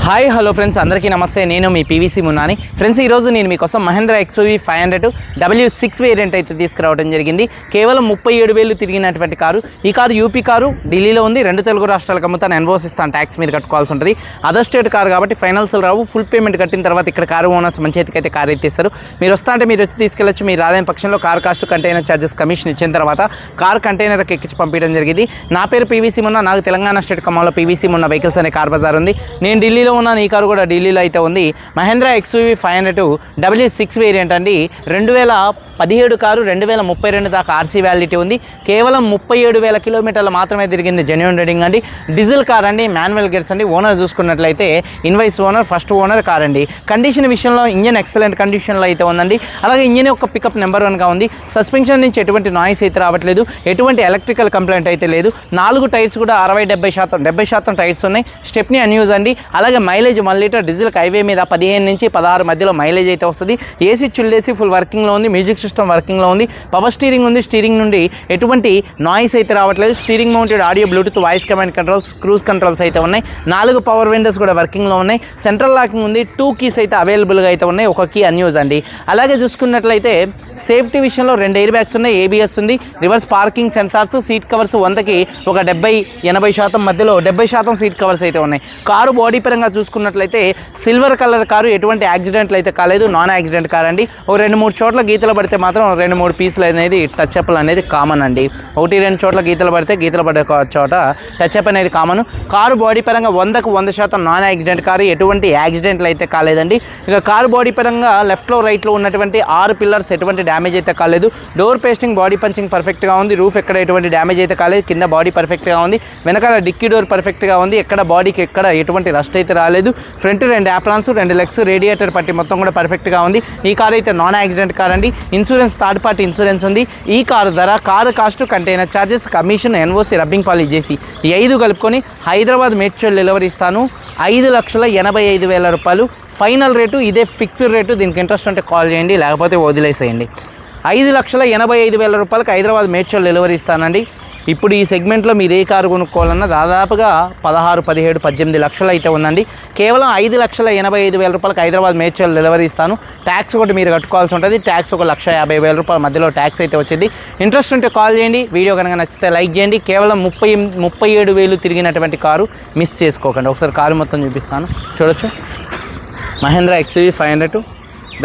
Hi hello friends, అందరికీ నమస్తే. నేను మీ పీవీసీ మున్నాని. ఫ్రెండ్స్, ఈరోజు నేను మీకోసం మహేంద్ర XUV 500 W6 వేరియంట్ అయితే తీసుకురావడం జరిగింది. కేవలం 37,000 తిరిగినటువంటి కారు. ఈ కారు యూపీ కారు, ఢిల్లీలో ఉంది. 2 తెలుగు రాష్ట్రాలకు అమ్ముతాను, ఎన్ఓసి ఇస్తాను, ట్యాక్స్ మీరు కట్టుకోవాల్సి ఉంటుంది. అదర్ స్టేట్ కారు కాబట్టి ఫైనల్స్ రావు. ఫుల్ పేమెంట్ కట్టిన తర్వాత ఇక్కడ కారు ఓనర్స్ మంచి చేతికి అయితే కారు ఎత్తిస్తారు. మీరు వస్తా అంటే మీరు వచ్చి తీసుకెళ్ళచ్చు. మీరు ఆదాయం పక్షంలో car cost, container charges, commission ఇచ్చిన తర్వాత కార్ కంటైనర్కి ఎక్కించి పంపించడం జరిగింది. నా పేరు పీవీసీ మున్నా. నాకు తెలంగాణ స్టేట్ ఖమ్మంలో పీవీసీ మున్నా వెహికల్స్ అనే కార్ బజార్ ఉంది. నేను ఢిల్లీలో ఉన్నాను. ఈ కారు కూడా ఢిల్లీలో అయితే ఉంది. మహేంద్ర XUV 500 W6 వేరియంట్ అండి. 2017 కారు, 2032 దాకా ఆర్సీ వ్యాలిడిటీ ఉంది. కేవలం 37,000 కిలోమీటర్లు మాత్రమే తిరిగింది. జెన్యూన్ రీడింగ్ అండి. డీజిల్ కార్ అండి, మాన్యువల్ గేర్స్ అండి. ఓనర్ చూసుకున్నట్లయితే invoice owner, first owner car అండి. కండిషన్ విషయంలో ఇంజన్ ఎక్సలెంట్ కండిషన్లో అయితే ఉందండి. అలాగే ఇంజన్ యొక్క పికప్ నెంబర్ 1గా ఉంది. సస్పెన్షన్ నుంచి ఎటువంటి నాయిస్ అయితే రావట్లేదు. ఎటువంటి ఎలక్ట్రికల్ కంప్లైంట్ అయితే లేదు. 4 టైర్స్ కూడా 60-70% టైర్స్ ఉన్నాయి. స్టెప్నీ అన్యూజ్ అండి. అలాగే మైలేజ్ 1 లీటర్ డీజిల్ హైవే మీద 15 నుంచి 16 మధ్యలో మైలేజ్ అయితే వస్తుంది. ఏసీ చిల్లేసి ఫుల్ వర్కింగ్లో ఉంది. మ్యూజిక్ సిస్టమ్ వర్కింగ్లో ఉంది. పవర్ స్టీరింగ్ ఉంది. స్టీరింగ్ నుండి ఎటువంటి నాయిస్ అయితే రావట్లేదు. Steering mounted audio, Bluetooth, voice command controls, cruise controls అయితే ఉన్నాయి. 4 పవర్ విండోస్ కూడా వర్కింగ్లో ఉన్నాయి. సెంట్రల్ లాకింగ్ ఉంది. 2 కీస్ అయితే అవైలబుల్గా అయితే ఉన్నాయి. ఒక కీ అన్యూజ్ అండి. అలాగే చూసుకున్నట్లయితే సేఫ్టీ విషయంలో 2 ఎయిర్ బ్యాగ్స్ ఉన్నాయి. ABS ఉంది. Reverse parking sensors, seat covers 100కి ఒక 70-80% మధ్యలో 70% సీట్ కవర్స్ అయితే ఉన్నాయి. కారు బాడీ పరంగా చూసుకున్నట్లయితే సిల్వర్ కలర్ కారు. ఎటువంటి యాక్సిడెంట్లు అయితే కాలేదు. నాన్ యాక్సిడెంట్ కార్ అండి. ఒక 2-3 చోట్ల గీతలు పడితే మాత్రం 2-3 పీసులు అనేది టచ్ అప్ అనేది కామన్ అండి. 1-2 చోట్ల గీతలు పడితే గీతలు పడే చోట టచ్ అప్ అనేది కామన్. కారు బాడీ పరంగా 100% నాన్ యాక్సిడెంట్ కారు. ఎటువంటి యాక్సిడెంట్లు అయితే కాలేదండి. ఇక కారు బాడీ పరంగా లెఫ్ట్లో రైట్లో ఉన్నటువంటి 6 పిల్లర్స్ ఎటువంటి డ్యామేజ్ అయితే కాలేదు. డోర్ పేస్టింగ్, బాడీ పంచింగ్ పర్ఫెక్ట్గా ఉంది. రూఫ్ ఎక్కడ ఎటువంటి డ్యామేజ్ అయితే కాలేదు. కింద బాడీ పర్ఫెక్ట్గా ఉంది. వెనకాల డిక్కీ డోర్ పర్ఫెక్ట్గా ఉంది. ఎక్కడ బాడీకి ఎక్కడ ఎటువంటి రస్ట్ అయితే రాలేదు. ఫ్రంట్ 2 యాప్రాన్స్, 2 లెగ్స్, రేడియేటర్ పట్టి మొత్తం కూడా పర్ఫెక్ట్గా ఉంది. ఈ కార్ అయితే నాన్ యాక్సిడెంట్ కార్ అండి. ఇన్సూరెన్స్ థర్డ్ పార్టీ ఇన్సూరెన్స్ ఉంది. ఈ కారు ధర, car cost, container charges, commission, NOC, rubbing polish చేసి ఈ 5 కలుపుకొని హైదరాబాద్ మేడ్చల్ డెలివరీ ఇస్తాను. 5,85,000 రూపాయలు ఫైనల్ రేటు. ఇదే ఫిక్స్డ్ రేటు. దీనికి ఇంట్రెస్ట్ ఉంటే కాల్ చేయండి, లేకపోతే వదిలేసేయండి. 5,85,000 రూపాయలకు హైదరాబాద్ మేడ్చల్ డెలివరీ ఇస్తానండి. ఇప్పుడు ఈ సెగ్మెంట్లో మీరు ఏ కారు కొనుక్కోవాలన్నా దాదాపుగా 16, 17, 18 లక్షలు అయితే ఉందండి. కేవలం 5,85,000 రూపాయలకు హైదరాబాద్ మేడ్చల్ డెలివరీ ఇస్తాను. ట్యాక్స్ ఒకటి మీరు కట్టుకోవాల్సి ఉంటుంది. ట్యాక్స్ ఒక 1,50,000 రూపాయల మధ్యలో ట్యాక్స్ అయితే వచ్చింది. ఇంట్రెస్ట్ ఉంటే కాల్ చేయండి. వీడియో కనుక నచ్చితే లైక్ చేయండి. కేవలం 37,000 తిరిగినటువంటి కారు మిస్ చేసుకోకండి. ఒకసారి కారు మొత్తం చూపిస్తాను, చూడొచ్చు. Mahindra XUV 500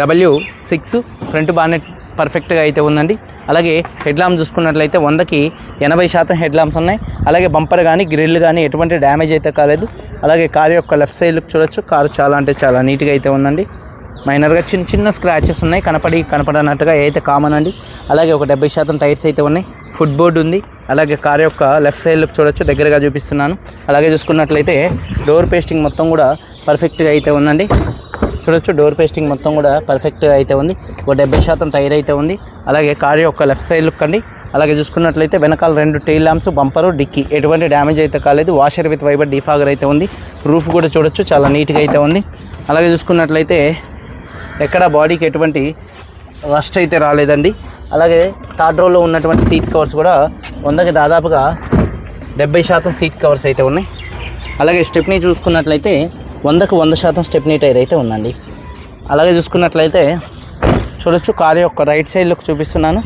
W6 front bonnet పర్ఫెక్ట్గా అయితే ఉందండి. అలాగే హెడ్ ల్యాంప్ చూసుకున్నట్లయితే 100కి 80% హెడ్ ల్యాంప్స్ ఉన్నాయి. అలాగే బంపర్ కానీ గ్రిల్ కానీ ఎటువంటి డ్యామేజ్ అయితే కాలేదు. అలాగే కారు యొక్క లెఫ్ట్ సైడ్ లుక్ చూడొచ్చు. కారు చాలా అంటే చాలా నీట్గా అయితే ఉందండి. మైనర్గా చిన్న స్క్రాచెస్ ఉన్నాయి, కనపడనట్టుగా అయితే కామన్ అండి. అలాగే ఒక 70% టైర్స్ అయితే ఉన్నాయి. ఫుట్ బోర్డు ఉంది. అలాగే కారు యొక్క లెఫ్ట్ సైడ్ లుక్ చూడొచ్చు, దగ్గరగా చూపిస్తున్నాను. అలాగే చూసుకున్నట్లయితే డోర్ పేస్టింగ్ మొత్తం కూడా పర్ఫెక్ట్గా అయితే ఉందండి. చూడొచ్చు, డోర్ పేస్టింగ్ మొత్తం కూడా పర్ఫెక్ట్గా అయితే ఉంది. ఒక 70% టైర్ అయితే ఉంది. అలాగే కారు యొక్క లెఫ్ట్ సైడ్ లుక్ అండి. అలాగే చూసుకున్నట్లయితే వెనకాల 2 టెయిల్ ల్యాంప్స్, బంపరు, డిక్కీ ఎటువంటి డ్యామేజ్ అయితే కాలేదు. వాషర్ విత్ వైబర్ డిఫాగర్ అయితే ఉంది. రూఫ్ కూడా చూడొచ్చు, చాలా నీట్గా అయితే ఉంది. అలాగే చూసుకున్నట్లయితే ఎక్కడ బాడీకి ఎటువంటి రస్ట్ అయితే రాలేదండి. అలాగే థర్డ్ రోలో ఉన్నటువంటి సీట్ కవర్స్ కూడా 100కి దాదాపుగా 70% సీట్ కవర్స్ అయితే ఉన్నాయి. అలాగే స్టెప్నీ చూసుకున్నట్లయితే 100కి 100% స్టెప్నీ టైర్ అయితే ఉందండి. అలాగే చూసుకున్నట్లయితే చూడొచ్చు, కారు యొక్క రైట్ సైడ్ లుక్ చూపిస్తున్నాను.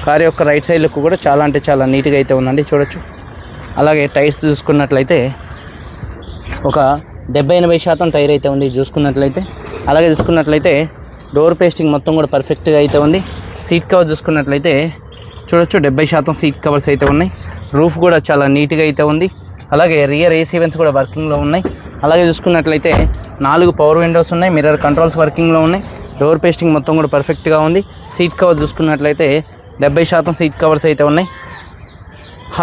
కారు యొక్క రైట్ సైడ్ లుక్ కూడా చాలా అంటే చాలా నీట్గా అయితే ఉందండి, చూడొచ్చు. అలాగే టైర్స్ చూసుకున్నట్లయితే ఒక 70-80% టైర్ అయితే ఉంది చూసుకున్నట్లయితే. అలాగే చూసుకున్నట్లయితే డోర్ పేస్టింగ్ మొత్తం కూడా పర్ఫెక్ట్గా అయితే ఉంది. సీట్ కవర్ చూసుకున్నట్లయితే చూడొచ్చు, 70% సీట్ కవర్స్ అయితే ఉన్నాయి. రూఫ్ కూడా చాలా నీట్గా అయితే ఉంది. అలాగే రియర్ ఏసీ వెంట్స్ కూడా వర్కింగ్లో ఉన్నాయి. అలాగే చూసుకున్నట్లయితే 4 పవర్ విండోస్ ఉన్నాయి. మిర్రర్ కంట్రోల్స్ వర్కింగ్లో ఉన్నాయి. డోర్ పేస్టింగ్ మొత్తం కూడా పర్ఫెక్ట్గా ఉంది. సీట్ కవర్ చూసుకున్నట్లయితే 70% సీట్ కవర్స్ అయితే ఉన్నాయి.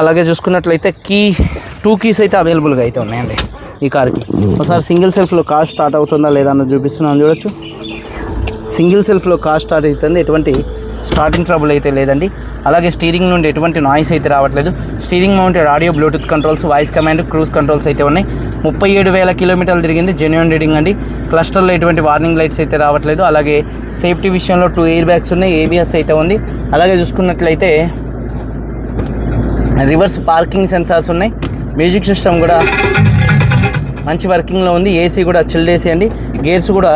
అలాగే చూసుకున్నట్లయితే 2 కీస్ అయితే అవైలబుల్గా అయితే ఉన్నాయండి ఈ కార్కి. ఒకసారి సింగిల్ సెల్ఫ్లో కార్ స్టార్ట్ అవుతుందా లేదా అన్నది చూపిస్తున్నాను, చూడొచ్చు. సింగిల్ సెల్ఫ్లో కార్ స్టార్ట్ అవుతుంది. ఎటువంటి స్టార్టింగ్ ట్రబుల్ అయితే లేదండి. అలాగే స్టీరింగ్ నుండి ఎటువంటి నాయిస్ అయితే రావట్లేదు. Steering mounted audio, Bluetooth controls, voice command, cruise controls అయితే ఉన్నాయి. 37,000 కిలోమీటర్లు తిరిగింది. జెన్యూన్ రీడింగ్ అండి. క్లస్టర్లో ఎటువంటి వార్నింగ్ లైట్స్ అయితే రావట్లేదు. అలాగే సేఫ్టీ విషయంలో 2 ఎయిర్ బ్యాగ్స్ ఉన్నాయి. ABS అయితే ఉంది. అలాగే చూసుకున్నట్లయితే రివర్స్ పార్కింగ్ సెన్సార్స్ ఉన్నాయి. మ్యూజిక్ సిస్టమ్ కూడా మంచి వర్కింగ్లో ఉంది. ఏసీ కూడా చిల్డ్ ఏసీ అండి. గేర్స్ కూడా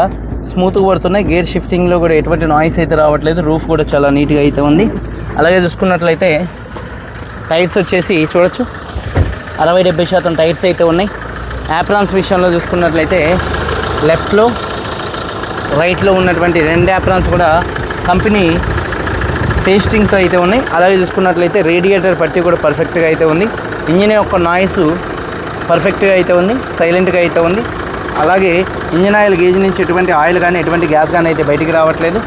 స్మూత్గా పడుతున్నాయి. గేర్ షిఫ్టింగ్లో కూడా ఎటువంటి నాయిస్ అయితే రావట్లేదు. రూఫ్ కూడా చాలా నీట్గా అయితే ఉంది. అలాగే చూసుకున్నట్లయితే టైర్స్ వచ్చేసి చూడొచ్చు 60-70% టైర్స్ అయితే ఉన్నాయి. యాప్రాన్స్ విషయంలో చూసుకున్నట్లయితే లెఫ్ట్లో రైట్లో ఉన్నటువంటి 2 యాప్రాన్స్ కూడా కంపెనీ టేస్టింగ్తో అయితే ఉన్నాయి. అలాగే చూసుకున్నట్లయితే రేడియేటర్ పట్టి కూడా పర్ఫెక్ట్గా అయితే ఉంది. ఇంజిన్ యొక్క నాయిస్ పర్ఫెక్ట్గా అయితే ఉంది, సైలెంట్గా అయితే ఉంది. అలాగే ఇంజిన్ ఆయిల్ గేజ్ నుంచి ఎటువంటి ఆయిల్ కానీ ఎటువంటి గ్యాస్ కానీ అయితే బయటికి రావట్లేదు.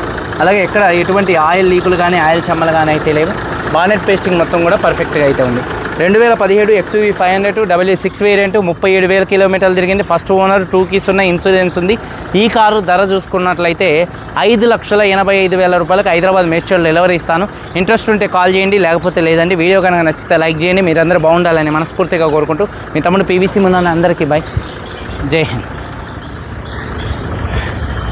అలాగే ఎక్కడ ఎటువంటి ఆయిల్ లీకులు కానీ ఆయిల్ చెమ్మలు కానీ అయితే లేవు. బానెట్ పేస్టింగ్ మొత్తం కూడా పర్ఫెక్ట్గా అయితే ఉంది. 2017 XUV 500 W6 వేరియంట్ 37,000 కిలోమీటర్లు తిరిగింది. ఫస్ట్ ఓనర్, 2 కీస్ ఉన్న ఇన్సూరెన్స్ ఉంది. ఈ కారు ధర చూసుకున్నట్లయితే 5,85,000 రూపాయలకు హైదరాబాద్ మేడ్చల్ డెలివరీ ఇస్తాను. ఇంట్రెస్ట్ ఉంటే కాల్ చేయండి, లేకపోతే లేదండి. వీడియో కనుక నచ్చితే లైక్ చేయండి. మీరందరూ బాగుండాలని మనస్ఫూర్తిగా కోరుకుంటూ మీ తమ్ముడు PVC మున్నా. అందరికీ బై, జై హింద్.